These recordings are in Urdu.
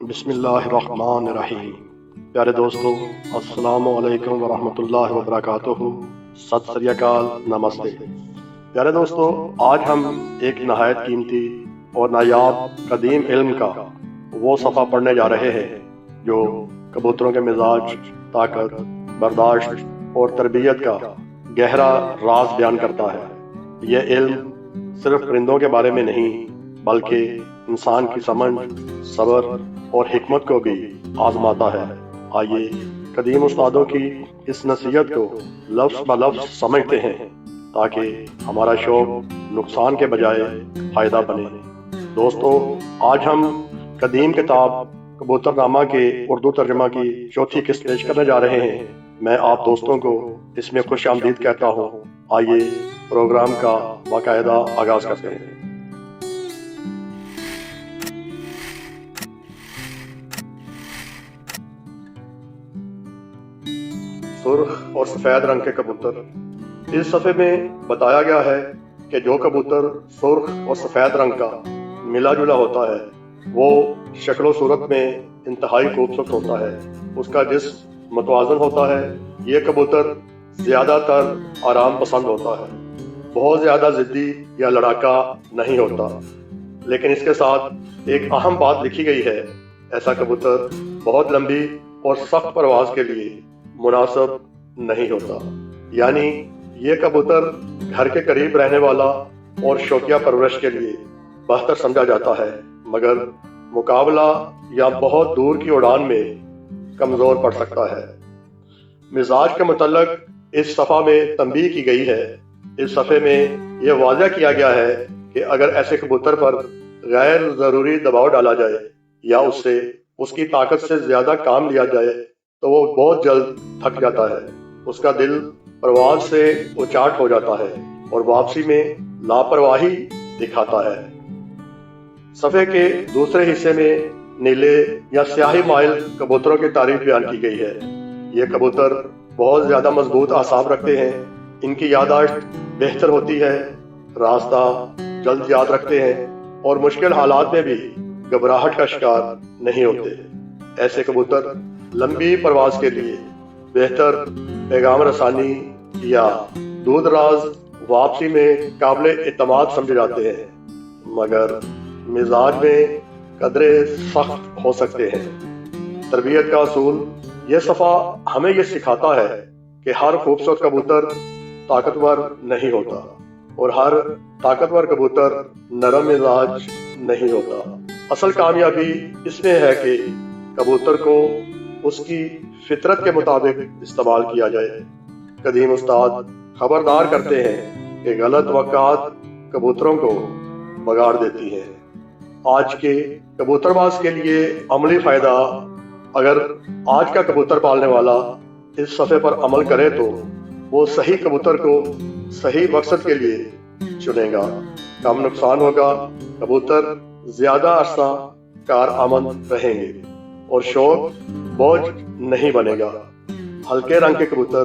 بسم اللہ الرحمن الرحیم۔ پیارے دوستو، السلام علیکم ورحمۃ اللہ وبرکاتہ۔ ست سری اکال، نمستے۔ پیارے دوستو، آج ہم ایک نہایت قیمتی اور نایاب قدیم علم کا وہ صفحہ پڑھنے جا رہے ہیں جو کبوتروں کے مزاج، طاقت، برداشت اور تربیت کا گہرا راز بیان کرتا ہے۔ یہ علم صرف پرندوں کے بارے میں نہیں بلکہ انسان کی سمجھ، صبر اور حکمت کو بھی آزماتا ہے۔ آئیے قدیم استادوں کی اس نصیحت کو لفظ بہ لفظ سمجھتے ہیں تاکہ ہمارا شوق نقصان کے بجائے فائدہ بنے۔ دوستو، آج ہم قدیم کتاب کبوتر نامہ کے اردو ترجمہ کی چوتھی قسط پیش کرنے جا رہے ہیں۔ میں آپ دوستوں کو اس میں خوش آمدید کہتا ہوں۔ آئیے پروگرام کا باقاعدہ آغاز کرتے ہیں۔ سرخ اور سفید رنگ کے کبوتر۔ اس صفحے میں بتایا گیا ہے کہ جو کبوتر سرخ اور سفید رنگ کا ملا جلا ہوتا ہے وہ شکل و صورت میں انتہائی خوبصورت ہوتا ہے۔ اس کا جسم متوازن ہوتا ہے۔ یہ کبوتر زیادہ تر آرام پسند ہوتا ہے، بہت زیادہ ضدی یا لڑاکا نہیں ہوتا۔ لیکن اس کے ساتھ ایک اہم بات لکھی گئی ہے، ایسا کبوتر بہت لمبی اور سخت پرواز کے لیے مناسب نہیں ہوتا۔ یعنی یہ کبوتر گھر کے قریب رہنے والا اور شوقیہ پرورش کے لیے بہتر سمجھا جاتا ہے، مگر مقابلہ یا بہت دور کی اڑان میں کمزور پڑ سکتا ہے۔ مزاج کے متعلق اس صفحہ میں تنبیہ کی گئی ہے۔ اس صفحے میں یہ واضح کیا گیا ہے کہ اگر ایسے کبوتر پر غیر ضروری دباؤ ڈالا جائے یا اس کی طاقت سے زیادہ کام لیا جائے تو وہ بہت جلد تھک جاتا ہے۔ اس کا دل پرواز سے اچاٹ ہو جاتا ہے اور واپسی میں لاپرواہی دکھاتا ہے۔ صفحے کے دوسرے حصے میں نیلے یا سیاہی مائل کبوتروں کی تعریف بیان کی گئی ہے۔ یہ کبوتر بہت زیادہ مضبوط اعصاب رکھتے ہیں، ان کی یادداشت بہتر ہوتی ہے، راستہ جلد یاد رکھتے ہیں اور مشکل حالات میں بھی گھبراہٹ کا شکار نہیں ہوتے۔ ایسے کبوتر لمبی پرواز کے لیے بہتر پیغام رسانی یا دور دراز واپسی میں قابل اعتماد سمجھے جاتے ہیں، مگر مزاج میں قدرے سخت ہو سکتے ہیں۔ تربیت کا اصول۔ یہ صفحہ ہمیں یہ سکھاتا ہے کہ ہر خوبصورت کبوتر طاقتور نہیں ہوتا اور ہر طاقتور کبوتر نرم مزاج نہیں ہوتا۔ اصل کامیابی اس میں ہے کہ کبوتر کو اس کی فطرت کے مطابق استعمال کیا جائے۔ قدیم استاد خبردار کرتے ہیں کہ غلط توقعات کبوتروں کو بگاڑ دیتی ہیں۔ آج کے کبوتر باز کے لیے عملی فائدہ۔ اگر آج کا کبوتر پالنے والا اس صفحے پر عمل کرے تو وہ صحیح کبوتر کو صحیح مقصد کے لیے چنے گا، کم نقصان ہوگا، کبوتر زیادہ عرصہ کارآمد رہیں گے اور شوق بوجھ نہیں بنے گا۔ ہلکے رنگ کے کبوتر،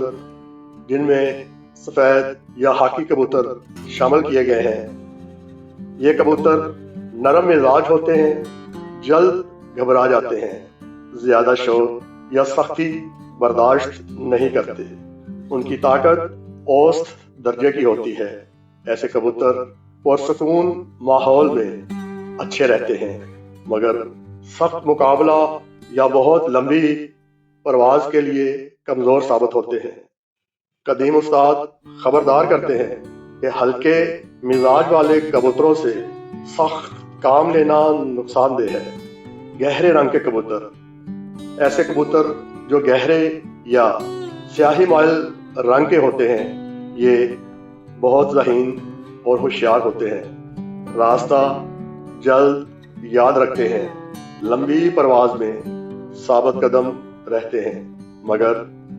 جن میں سفید یا خاکی کبوتر شامل کیے گئے ہیں، یہ کبوتر نرم مزاج ہوتے ہیں، جلد گھبرا جاتے ہیں، زیادہ شوق یا سختی برداشت نہیں کرتے، ان کی طاقت اوسط درجے کی ہوتی ہے۔ ایسے کبوتر پرسکون ماحول میں اچھے رہتے ہیں، مگر سخت مقابلہ یا بہت لمبی پرواز کے لیے کمزور ثابت ہوتے ہیں۔ قدیم استاد خبردار کرتے ہیں کہ ہلکے مزاج والے کبوتروں سے سخت کام لینا نقصان دہ ہے۔ گہرے رنگ کے کبوتر۔ ایسے کبوتر جو گہرے یا سیاہی مائل رنگ کے ہوتے ہیں، یہ بہت ذہین اور ہوشیار ہوتے ہیں، راستہ جلد یاد رکھتے ہیں، لمبی پرواز میں ثابت قدم رہتے ہیں، مگر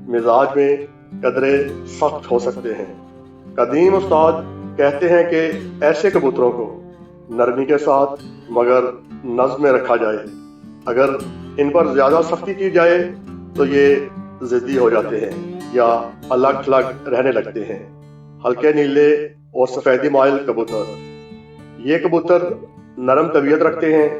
مزاج میں قدرے سخت ہو سکتے ہیں۔ قدیم استاد کہتے ہیں کہ ایسے کبوتروں کو نرمی کے ساتھ مگر نظم میں رکھا جائے۔ اگر ان پر زیادہ سختی کی جائے تو یہ ضدی ہو جاتے ہیں یا الگ تھلگ رہنے لگتے ہیں۔ ہلکے نیلے اور سفیدی مائل کبوتر۔ یہ کبوتر نرم طبیعت رکھتے ہیں،